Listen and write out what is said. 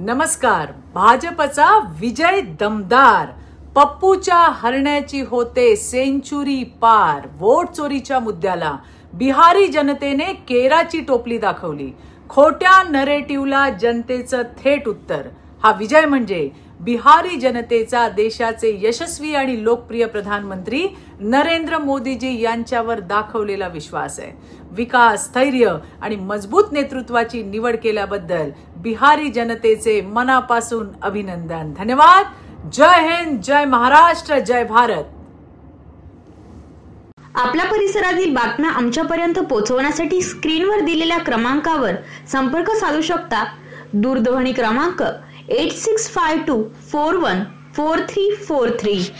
नमस्कार. भाजपचा विजय दमदार. पप्पूच्या हरण्याची होते सेंचुरी पार. वोट चोरीच्या मुद्द्याला बिहारी जनतेने केराची टोपली दाखवली. खोट्या नरेटिव्हला जनतेचं थेट उत्तर. हा विजय म्हणजे बिहारी जनतेचा देशाचे यशस्वी आणि लोकप्रिय प्रधानमंत्री नरेंद्र मोदीजी यांच्यावर दाखवलेला विश्वास आहे. विकास, स्थैर्य आणि मजबूत नेतृत्वाची निवड केल्याबद्दल बिहारी जनतेचे मनापासून अभिनंदन. धन्यवाद. जय हिंद, जय महाराष्ट्र, जय भारत. आपल्या परिसरातील बातम्या आमच्यापर्यंत पोहोचवण्यासाठी स्क्रीनवर दिलेल्या क्रमांकावर संपर्क साधू शकता. दूरध्वनी क्रमांक 8652414343.